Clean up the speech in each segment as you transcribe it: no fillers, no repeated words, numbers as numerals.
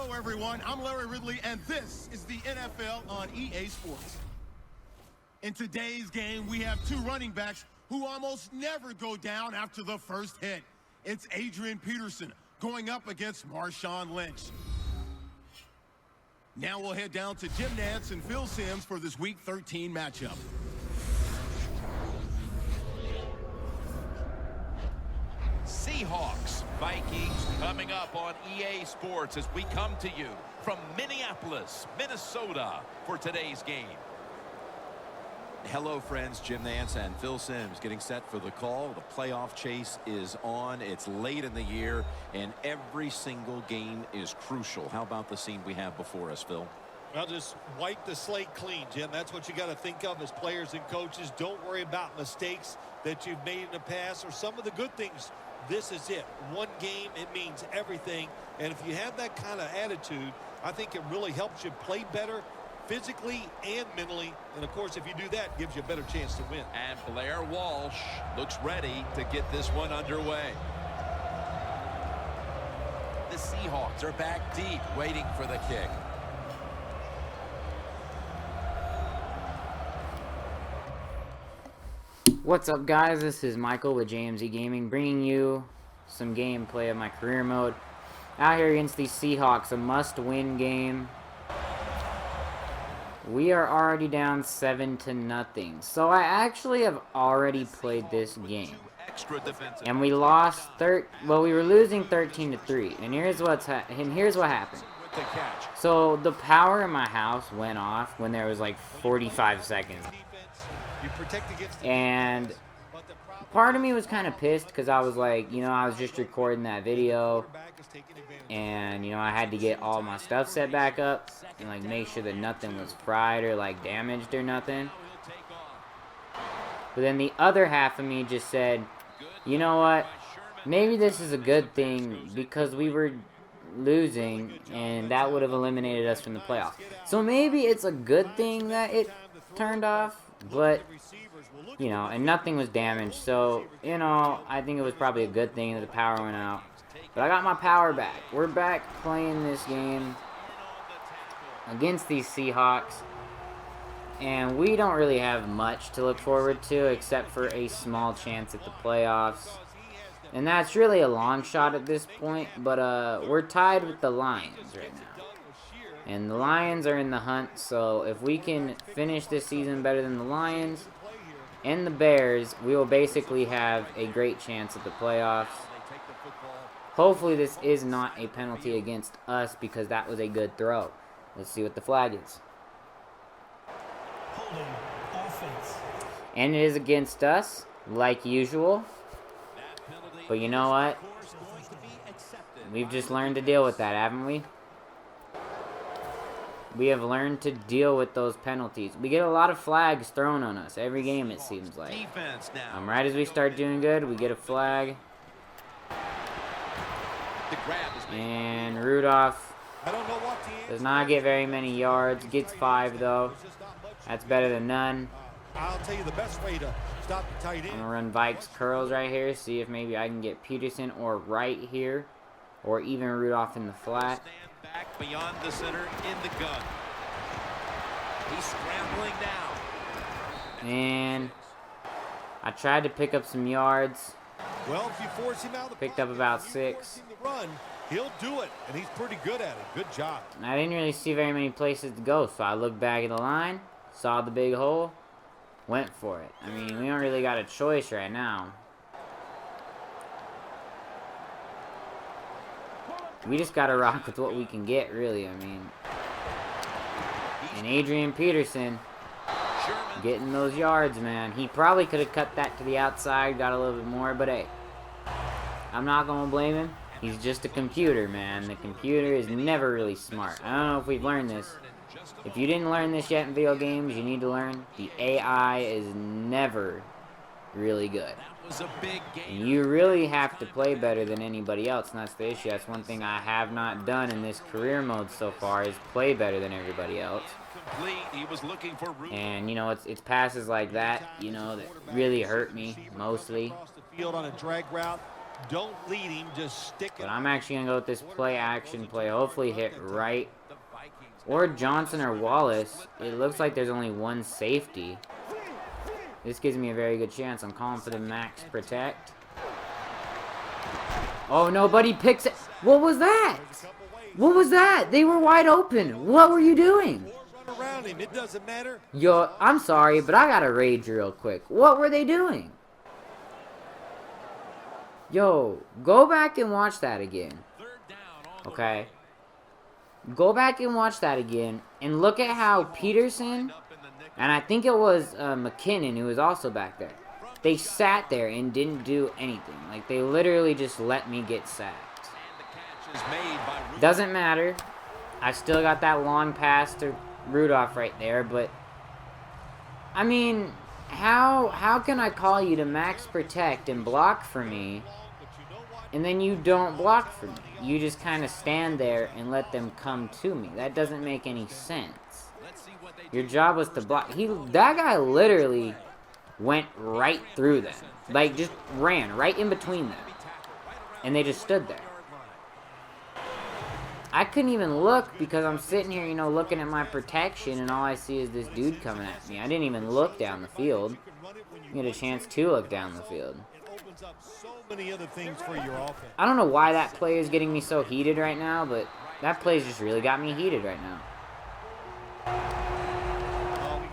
Hello, everyone. I'm Larry Ridley, and this is the NFL on EA Sports. In today's game, we have two running backs who almost never go down after the first hit. It's Adrian Peterson going up against Marshawn Lynch. Now we'll head down to Jim Nantz and Phil Simms for this Week 13 matchup. Seahawks, Vikings coming up on EA Sports as we come to you from Minneapolis, Minnesota for today's game. Hello, friends. Jim Nantz and Phil Simms getting set for the call. The playoff chase is on. It's late in the year, and every single game is crucial. How about the scene we have before us, Phil? Well, just wipe the slate clean, Jim. That's what you got to think of as players and coaches. Don't worry about mistakes that you've made in the past or some of the good things. This is it. One game, it means everything. And if you have that kind of attitude, I think it really helps you play better physically and mentally. And, of course, if you do that, it gives you a better chance to win. And Blair Walsh looks ready to get this one underway. The Seahawks are back deep, waiting for the kick. What's up, guys? This is Michael with JMZGaming, bringing you some gameplay of my career mode. Out here against these Seahawks, a must-win game. We are already down 7-0. So I actually have already played this game. And we lost we were losing 13-3. And here's what happened. So the power in my house went off when there was like 45 seconds. And part of me was kind of pissed because I was like, I was just recording that video. And, I had to get all my stuff set back up and, like, make sure that nothing was fried or, like, damaged or nothing. But then the other half of me just said, you know what? Maybe this is a good thing because we were losing and that would have eliminated us from the playoffs. So maybe it's a good thing that it turned off, but, and nothing was damaged. So, I think it was probably a good thing that the power went out. But I got my power back. We're back playing this game against these Seahawks. And we don't really have much to look forward to except for a small chance at the playoffs. And that's really a long shot at this point. But we're tied with the Lions right now. And the Lions are in the hunt. So if we can finish this season better than the Lions and the Bears, we will basically have a great chance at the playoffs. Hopefully this is not a penalty against us because that was a good throw. Let's see what the flag is. And it is against us, like usual. But you know what? We've just learned to deal with that, haven't we? We have learned to deal with those penalties. We get a lot of flags thrown on us every game, it seems like. Right as we start doing good, we get a flag. And Rudolph does not get very many yards. Gets 5 though. That's better than none. I'll tell you the best way to stop the tight end. I'm gonna run Vikes curls right here. See if maybe I can get Peterson or Wright here, or even Rudolph in the flat. Stand back beyond the center in the gun. He's scrambling now. And I tried to pick up some yards. Well, if you force him out, Picked up about 6. Run, he'll do it, and he's pretty good at it. Good job. And I didn't really see very many places to go, so I looked back at the line, saw the big hole, went for it. I mean, we don't really got a choice right now. We just got to rock with what we can get, really. I mean, and Adrian Peterson getting those yards, man. He probably could have cut that to the outside, got a little bit more, but hey, I'm not going to blame him. He's just a computer, man. The computer is never really smart. I don't know if we've learned this. If you didn't learn this yet in video games, you need to learn. The AI is never really good. And you really have to play better than anybody else, and that's the issue. That's one thing I have not done in this career mode so far, is play better than everybody else. And, it's passes like that, that really hurt me, mostly. Field on a drag route. Don't lead him, just stick it. But I'm actually going to go with this play action play. Hopefully hit right. Or Johnson or Wallace. It looks like there's only one safety. This gives me a very good chance. I'm calling for the max protect. Oh, nobody picks it. What was that? What was that? They were wide open. What were you doing? Around him, it doesn't matter. Yo, I'm sorry, but I gotta rage real quick. What were they doing? Yo, go back and watch that again. Okay? Go back and watch that again. And look at how Peterson, and I think it was McKinnon who was also back there. They sat there and didn't do anything. Like, they literally just let me get sacked. Doesn't matter. I still got that long pass to Rudolph right there, but I mean, how can I call you to max protect and block for me, and then you don't block for me? You just kind of stand there and let them come to me. That doesn't make any sense. Your job was to block. That guy literally went right through them. Like, just ran right in between them. And they just stood there. I couldn't even look because I'm sitting here, you know, looking at my protection, and all I see is this dude coming at me. I didn't even look down the field. Get a chance to look down the field. I don't know why that play is getting me so heated right now, but that play's just really got me heated right now.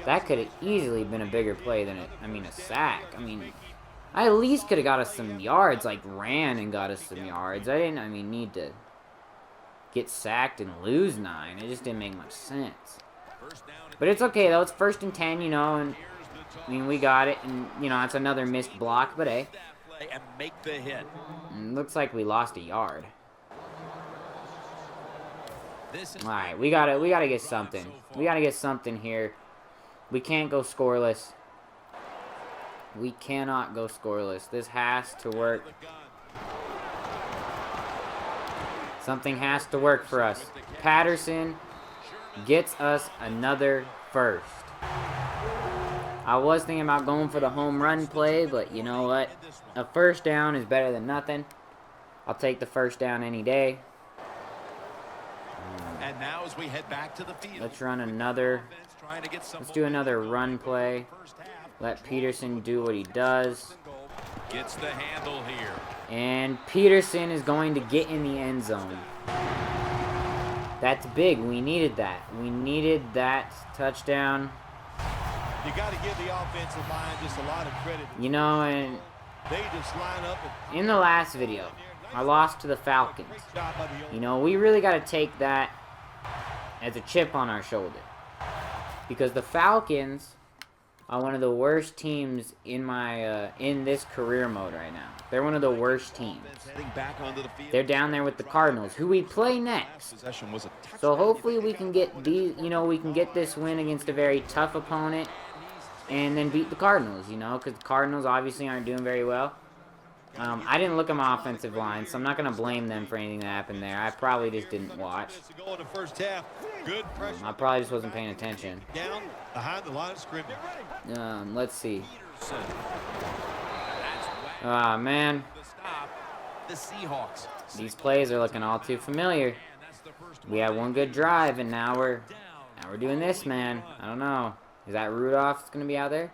That could have easily been a bigger play than a sack. I mean, I at least could have got us some yards, like ran and got us some yards. I didn't, need to get sacked and lose 9. It just didn't make much sense. But it's okay, though. It's 1st and 10, you know, and, I mean, we got it. And, you know, it's another missed block, but, hey. And looks like we lost a yard. Alright, we gotta get something. We gotta get something here. We can't go scoreless. We cannot go scoreless. This has to work. Something has to work for us. Patterson gets us another first. I was thinking about going for the home run play, but you know what? A first down is better than nothing. I'll take the first down any day. And now as we head back to the field, let's run another. Let's do another run play. Let Peterson do what he does. Gets the handle here. And Peterson is going to get in the end zone. That's big. We needed that. We needed that touchdown. You got to give the offensive line just a lot of credit. You know, and they just line up in the last video, I lost to the Falcons. You know, we really got to take that as a chip on our shoulder. Because the Falcons are one of the worst teams in my in this career mode right now. They're one of the worst teams. They're down there with the Cardinals, who we play next. So hopefully we can get these, you know, we can get this win against a very tough opponent, and then beat the Cardinals, you know, because the Cardinals obviously aren't doing very well. I didn't look at my offensive line, so I'm not going to blame them for anything that happened there. I probably just didn't watch. I probably just wasn't paying attention. Down behind the line of scrimmage. Let's see. Ah, man. The Seahawks. These plays are looking all too familiar. We had one good drive, and now we're doing this, man. I don't know. Is that Rudolph that's going to be out there?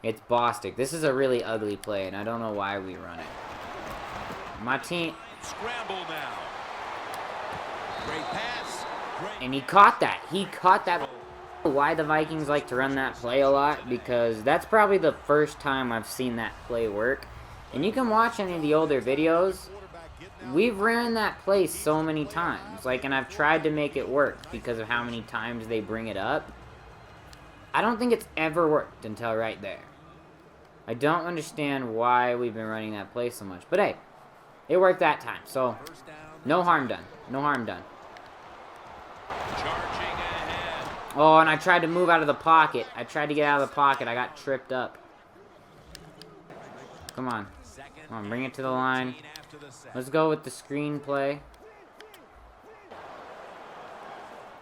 It's Bostic. This is a really ugly play, and I don't know why we run it. My team... Scramble now. Great pass. And he caught that. He caught that. Why the Vikings like to run that play a lot, because that's probably the first time I've seen that play work. And you can watch any of the older videos. We've ran that play so many times. Like, and I've tried to make it work because of how many times they bring it up. I don't think it's ever worked until right there. I don't understand why we've been running that play so much. But hey, it worked that time. So, no harm done. No harm done. Oh, and I tried to move out of the pocket. I tried to get out of the pocket. I got tripped up. Come on. Come on, bring it to the line. Let's go with the screen play.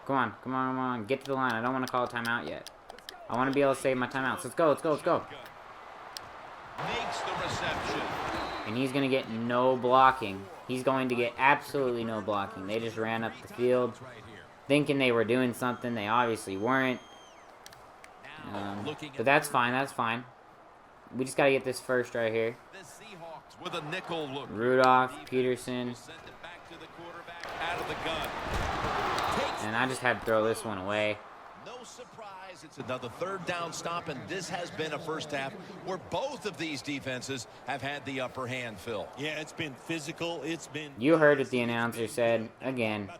Come on, come on, come on. Get to the line. I don't want to call a timeout yet. I want to be able to save my timeouts. Let's go, let's go, let's go. Makes the reception. And he's going to get no blocking. He's going to get absolutely no blocking. They just ran up the field thinking they were doing something. They obviously weren't. But that's fine. That's fine. We just got to get this first right here. With a nickel look. Rudolph, Peterson. And I just had to throw this one away. No surprise, it's another third down stop, and this has been a first half where both of these defenses have had the upper hand, Phil. Yeah, it's been physical. It's been... You heard what the announcer said. Again,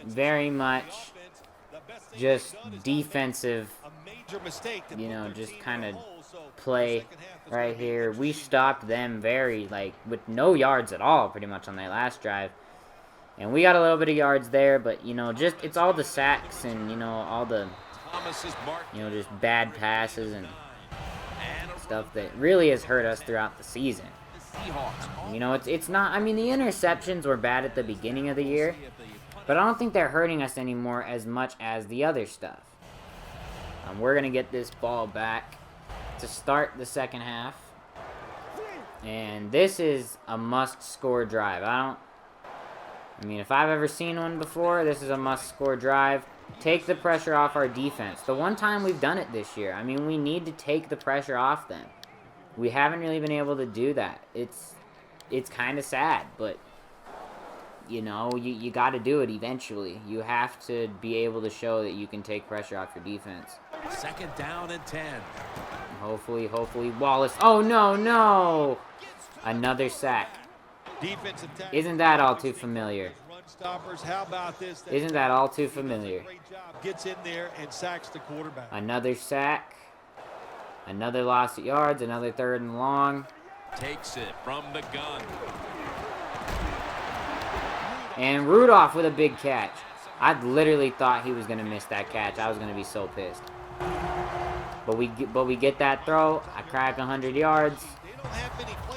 very much just defensive, you know, just kind of play right here. We stopped them very, like, with no yards at all pretty much on their last drive. And we got a little bit of yards there, but, you know, just, it's all the sacks and, you know, all the, you know, just bad passes and stuff that really has hurt us throughout the season. You know, it's not, I mean, the interceptions were bad at the beginning of the year, but I don't think they're hurting us anymore as much as the other stuff. We're going to get this ball back to start the second half. And this is a must-score drive. I mean, if I've ever seen one before, this is a must-score drive. Take the pressure off our defense. The one time we've done it this year. I mean, we need to take the pressure off them. We haven't really been able to do that. It's kind of sad, but, you know, you got to do it eventually. You have to be able to show that you can take pressure off your defense. Second down and 10. Hopefully, Wallace. Oh, no. Another sack. Isn't that all too familiar? Isn't that all too familiar? Gets in there and sacks the quarterback. Another sack. Another loss of yards. Another third and long. Takes it from the gun. And Rudolph with a big catch. I literally thought he was going to miss that catch. I was going to be so pissed. But we get that throw. I crack 100 yards.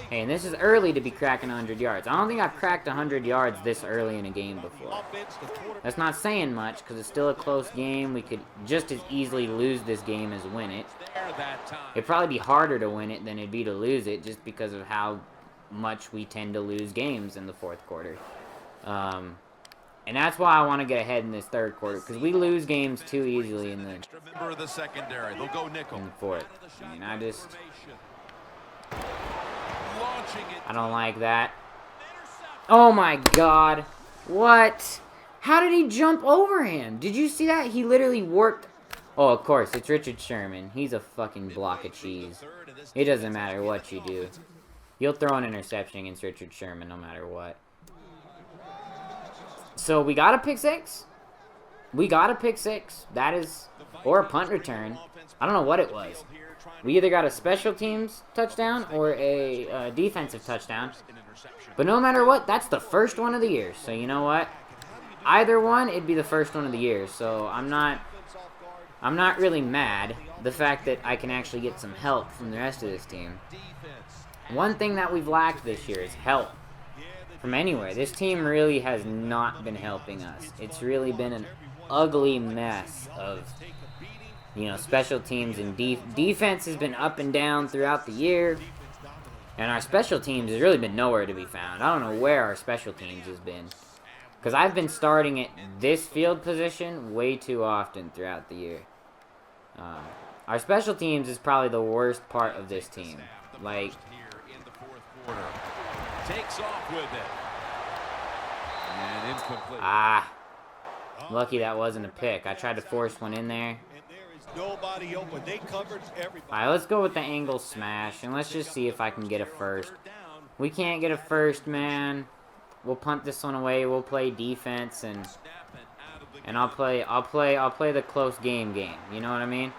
Hey, and this is early to be cracking 100 yards. I don't think I've cracked 100 yards this early in a game before. That's not saying much because it's still a close game. We could just as easily lose this game as win it. It'd probably be harder to win it than it'd be to lose it just because of how much we tend to lose games in the fourth quarter. And that's why I want to get ahead in this third quarter because we lose games too easily in the secondary. They'll go nickel. In the fourth. I mean, I don't like that. Oh my god. What? How did he jump over him? Did you see that? He literally worked. Oh, of course. It's Richard Sherman. He's a fucking block of cheese. It doesn't matter what you do. You'll throw an interception against Richard Sherman no matter what. So we got a pick six. We got a pick six. That is... Or a punt return. I don't know what it was. We either got a special teams touchdown or a defensive touchdown. But no matter what, that's the first one of the year. So you know what? Either one, it'd be the first one of the year. So I'm not really mad. The fact that I can actually get some help from the rest of this team. One thing that we've lacked this year is help from anywhere. This team really has not been helping us. It's really been an ugly mess of... You know, special teams and defense has been up and down throughout the year. And our special teams has really been nowhere to be found. I don't know where our special teams has been. Because I've been starting at this field position way too often throughout the year. Our special teams is probably the worst part of this team. Like... Takes off with it. And incomplete. Ah. Lucky that wasn't a pick. I tried to force one in there. Nobody open. They covered everybody. Alright, let's go with the angle smash, and let's just see if I can get a first. We can't get a first, man. We'll punt this one away. We'll play defense, and I'll play the close game. You know what I mean?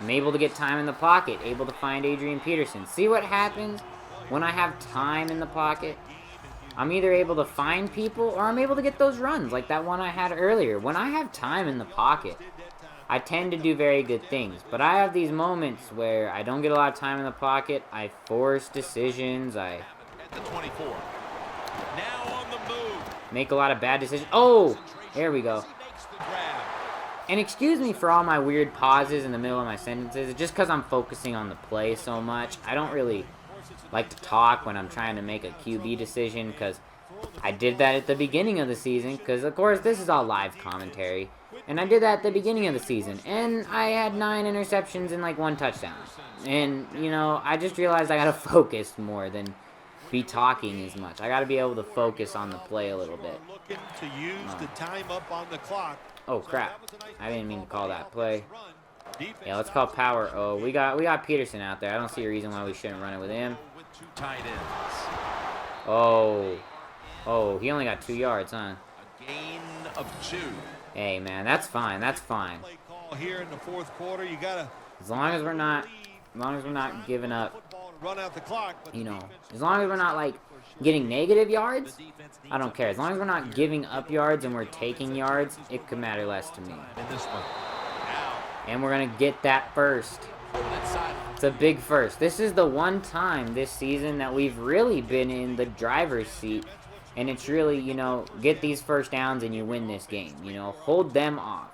I'm able to get time in the pocket, able to find Adrian Peterson. See what happens when I have time in the pocket? I'm either able to find people, or I'm able to get those runs, like that one I had earlier. When I have time in the pocket, I tend to do very good things, but I have these moments where I don't get a lot of time in the pocket. I force decisions. I make a lot of bad decisions. Oh, there we go. And excuse me for all my weird pauses in the middle of my sentences. It's just because I'm focusing on the play so much. I don't really like to talk when I'm trying to make a QB decision, because I did that at the beginning of the season, because of course this is all live commentary, and I did that at the beginning of the season, and I had 9 interceptions and like 1 touchdown, and you know, I just realized I gotta focus more than be talking as much. I gotta be able to focus on the play a little bit. Looking to use the time up on the clock. Oh crap, I didn't mean to call that play. Yeah, let's call power. Oh, we got Peterson out there. I don't see a reason why we shouldn't run it with him. Oh, he only got 2 yards, huh? A gain of 2. Hey man, that's fine. That's fine. Here in the 4th quarter, you gotta, As long as we're not giving up, run out the clock. you know, as long as we're not like getting negative yards, I don't care. As long as we're not giving up yards and we're taking yards, it could matter less to me. And we're gonna get that first. It's a big first. This is the one time this season that we've really been in the driver's seat. And it's really, you know, get these first downs and you win this game. You know, hold them off.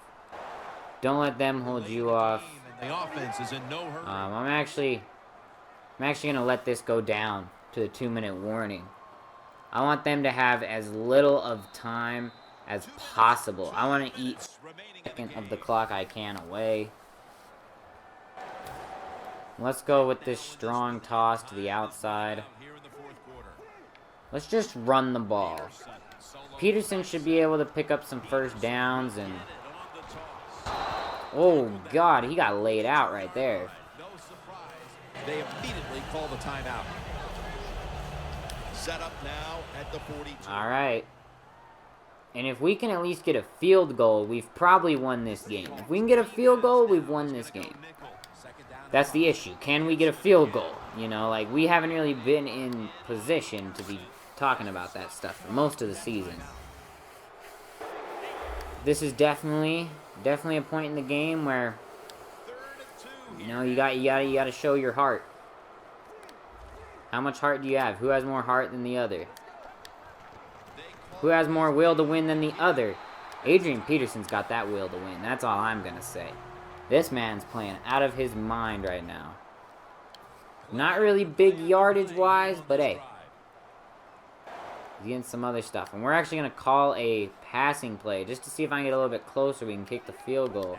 Don't let them hold you off. The offense is in no hurry. I'm actually gonna let this go down to the 2-minute warning. I want them to have as little of time as possible. I want to eat second of the clock I can away. Let's go with this strong toss to the outside. Let's just run the ball. Peterson should be able to pick up some first downs and... Oh, God, he got laid out right there. They immediately call the timeout. Set up now at the 42. All right. And if we can at least get a field goal, we've probably won this game. If we can get a field goal, we've won this game. That's the issue. Can we get a field goal? You know, like, we haven't really been in position to be talking about that stuff for most of the season. This is definitely a point in the game where, you know, you gotta show your heart. How much heart do you have? Who has more heart than the other? Who has more will to win than the other? Adrian Peterson's got that will to win. That's all I'm gonna say. This man's playing out of his mind right now. Not really big yardage-wise, but hey. He's getting some other stuff. And we're actually going to call a passing play just to see if I can get a little bit closer. We can kick the field goal.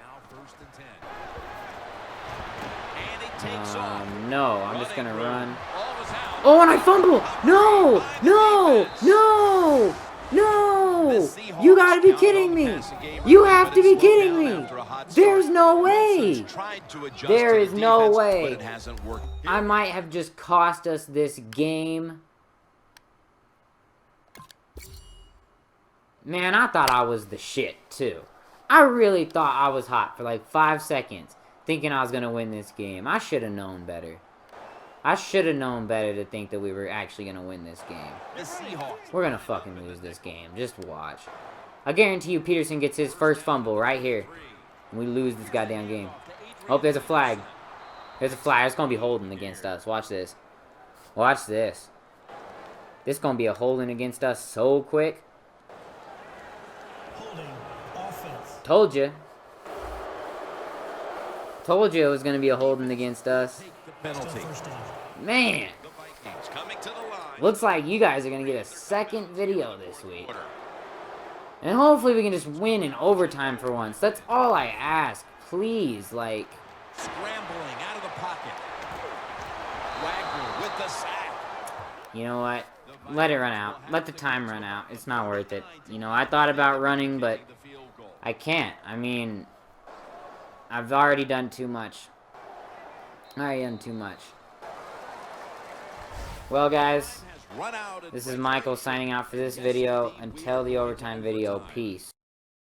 No, I'm just going to run. Oh, and I fumble! No! No! No! No! You gotta be kidding me! You have to be kidding me! There's no way! There is no way! I might have just cost us this game. Man, I thought I was the shit, too. I really thought I was hot for like 5 seconds, thinking I was gonna win this game. I should have known better. I should have known better to think that we were actually going to win this game. The Seahawks. We're going to fucking lose this game. Just watch. I guarantee you Peterson gets his first fumble right here. And we lose this goddamn game. Oh, there's a flag. There's a flag. It's going to be holding against us. Watch this. Watch this. This is going to be a holding against us so quick. Holding offense. Told you. Told you it was going to be a holding against us. Penalty. Man. Looks like you guys are going to get a second video this week. And hopefully we can just win in overtime for once. That's all I ask. Please, like... Scrambling out of the pocket. Wagner with the sack. You know what? Let it run out. Let the time run out. It's not worth it. You know, I thought about running, but I can't. I mean, I've already done too much. Well, guys, this is Michael signing out for this video. Until the overtime video, peace.